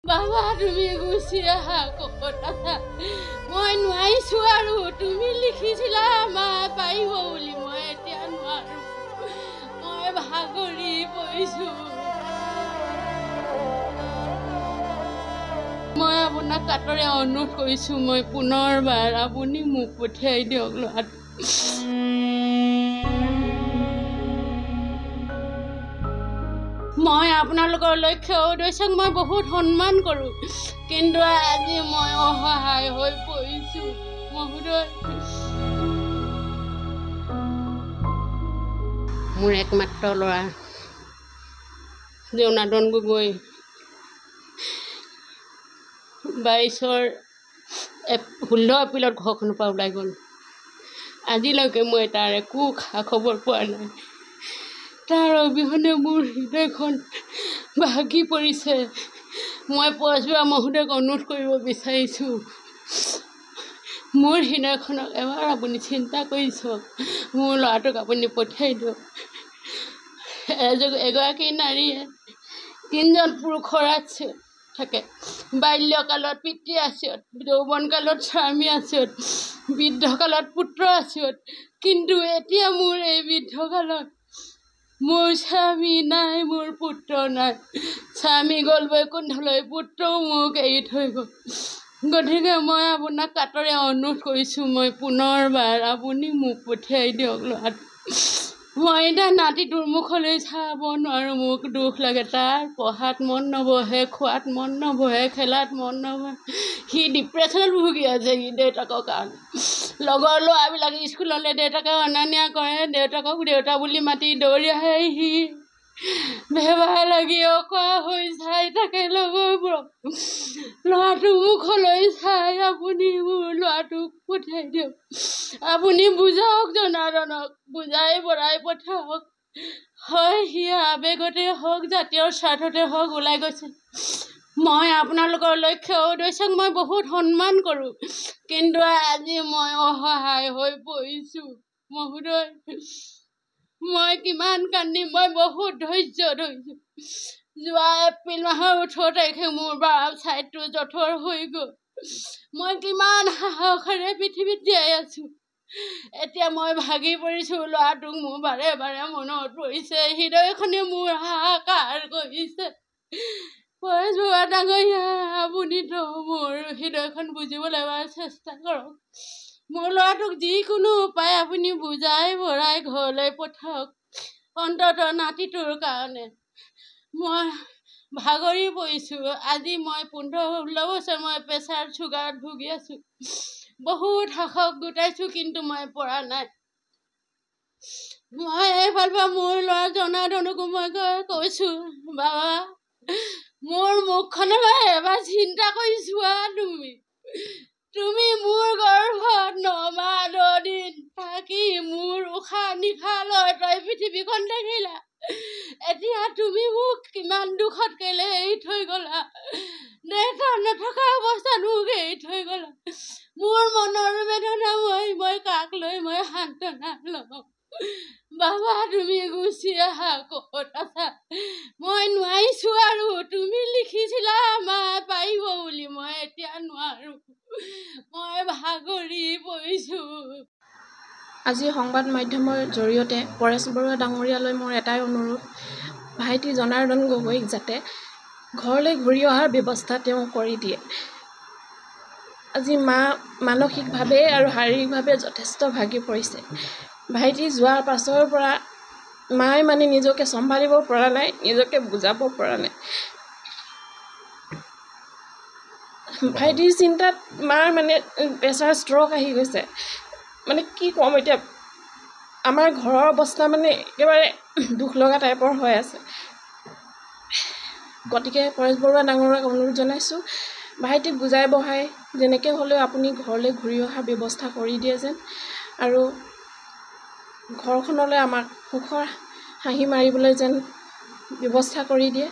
বাবা তুমি গুচি আহা কথা মই নোৱাৰিছো আৰু তুমি লিখিছিলা মা পাৰিব বুলি মই এতিয়া নোৱাৰো মই ভাগৰি পৰিছো মই আপোনাক কাটৰে অনুৰোধ কৰিছো মই পুনৰবাৰ আপুনি মোক পঠিয়াই দিয়ক ল'ৰাটো মই আপোনালোকৰ লক্ষ্য উদ্দেশ্যক মই বহুত সন্মান কৰোঁ কিন্তু আজি মই অসহায় হৈ পৰিছো মহোদয় মোৰ একমাত্ৰ ল'ৰা জনাৰ্দন গগৈ 22 16 এপ্ৰিলত ঘৰখনৰ পৰা ওলাই গ'ল আজিলৈকে মই তাৰ একো খা খবৰ পোৱা নাই তাৰ অবিহনে মোৰ হৃদয়খন ভাগি পৰিছে মই পৰশুৰাম মহোদয়ক অনুৰোধ কৰিব বিচাৰিছোঁ মোৰ হৃদয়খনক এবাৰ আপুনি চিন্তা কৰি চাওক মোৰ ল'ৰাটোক আপুনি পঠিয়াই দিয়ক এগৰাকী নাৰীয়ে 3জন পুৰুষৰ আছে থাকে বাল্যকালত পিতৃ আছিয়ত যৌৱনকালত স্বামী আছিয়ত বৃদ্ধকালত পুত্ৰ আছিয়ত কিন্তু এতিয়া মোৰ এই বৃদ্ধকালত মোৰ স্বামী নাই মোৰ পুত্ৰ নাই স্বামী গ'ল বৈকুণ্ঠলৈ পুত্ৰও মোক এৰি থৈ গ'ল গতিকে মই আপোনাক কাটৰে অনুৰোধ কৰিছোঁ মই পুনৰবাৰ আপুনি মোক পঠিয়াই দিয়ক ল'ৰাটো মই এতিয়া নাতিটোৰ মুখলৈ চাব নোৱাৰোঁ মোক দুখ লাগে তাৰ পঢ়াত মন নবহে খোৱাত মন নবহে খেলাত মন নবহে সি ডিপ্ৰেশ্যনত ভুগি আছে সি দেউতাকৰ কাৰণে লগৰ ল'ৰাবিলাক স্কুললৈ দেউতাকে অনা নিয়া কৰে দেউতাকক দেউতা বুলি মাতি দৌৰি আহে সি বেমাৰ লাগি অকৰা হৈ চাই থাকে লগৰবোৰক ল'ৰাটো মুখলৈ চাই আপুনি মোৰ ল'ৰাটোক পঠিয়াই দিয়ক আপুনি বুজাওক জনাৰ্দনক বুজাই বৰাই পঠাওক হয় সি আৱেগতে হওক জাতীয় স্বাৰ্থতে হওক ওলাই গৈছে মই আপোনালোকৰ লক্ষ্য উদ্দেশ্যক মই বহুত সন্মান কৰোঁ কিন্তু আজি মই অসহায় হৈ পৰিছো মহোদয় মই কিমান কান্দিম মই বহুত ধৈৰ্য ধৰিছো যোৱা এপ্ৰিল মাহৰ 18 তাৰিখে মোৰ বাৰ ছাইটো জঠৰ হৈ গ'ল মই কিমান সাহসেৰে পৃথিৱীত জীয়াই আছো এতিয়া মই ভাগি পৰিছো ল'ৰাটোক মোৰ বাৰে বাৰে মনত পৰিছে হৃদয়খনে মোৰ হাহাকাৰ কৰিছে পৰেশবৰুৱা ডাঙৰীয়া আপুনিতো মোৰ হৃদয়খন বুজিবলৈ এবাৰ চেষ্টা কৰক মোৰ ল'ৰাটোক যিকোনো উপায় আপুনি বুজাই বৰাই ঘৰলৈ পঠাওক অন্ততঃ নাতিটোৰ কাৰণে মই ভাগৰি পৰিছোঁ আজি মই 15-16 বছৰ মই প্ৰেছাৰ চুগাৰত ভুগি আছোঁ বহুত সাহস গোটাইছোঁ কিন্তু মই পৰা নাই মই এইফালৰ পৰা মোৰ ল'ৰা জনাৰ্দনকো মই কৈছোঁ বাবা মোৰ মুখখনৰ পৰা এবাৰ চিন্তা কৰি চোৱা তুমি মোৰ গৰ্ভত 9 মাহ 10 দিন থাকি মোৰ উশাহ নিশাহ লৈ তই পৃথিৱীখন দেখিলা এতিয়া তুমি মোক কিমান দুখত কেলে এৰি থৈ গ'লা দেউতা নথকা অৱস্থাত মোক এৰি থৈ গ'লা মোৰ মনৰ বেদনা মই কাক লৈ মই সান্তনা লওঁ বাবা তুমি গুচি আহা ক'ত আছা মই নোৱাৰিছো আৰু তুমি লিখিছিলা মা পাৰিব বুলি মই এতিয়া নোৱাৰো মই ভাগৰি পৰিছো আজি সংবাদ মাধ্যমৰ জৰিয়তে পৰেশ বৰুৱা ডাঙৰীয়ালৈ মোৰ এটাই অনুৰোধ ভাইটি জনাৰ্দন গগৈক যাতে ঘৰলৈ ঘূৰি অহাৰ ব্যৱস্থা তেওঁ কৰি দিয়ে আজি মা মানসিকভাৱে আৰু শাৰীৰিকভাৱে যথেষ্ট ভাগি পৰিছে ভাইটি যোৱাৰ পাছৰ পৰা মায়ে মানে নিজকে চম্ভালিব পৰা নাই নিজকে বুজাব পৰা নাই ভাইটিৰ চিন্তাত মাৰ মানে প্ৰেছাৰ ষ্ট্ৰক আহি গৈছে মানে কি ক'ম এতিয়া আমাৰ ঘৰৰ অৱস্থা মানে একেবাৰে দুখ লগা টাইপৰ হৈ আছে গতিকে পৰেশ বৰুৱা ডাঙৰীয়াক অনুৰোধ জনাইছোঁ ভাইটিক বুজাই বঢ়াই যেনেকৈ হ'লেও আপুনি ঘৰলৈ ঘূৰি অহাৰ ব্যৱস্থা কৰি দিয়ে যেন আৰু ঘৰখনলৈ আমাক সুখৰ হাঁহি মাৰিবলৈ যেন ব্যৱস্থা কৰি দিয়ে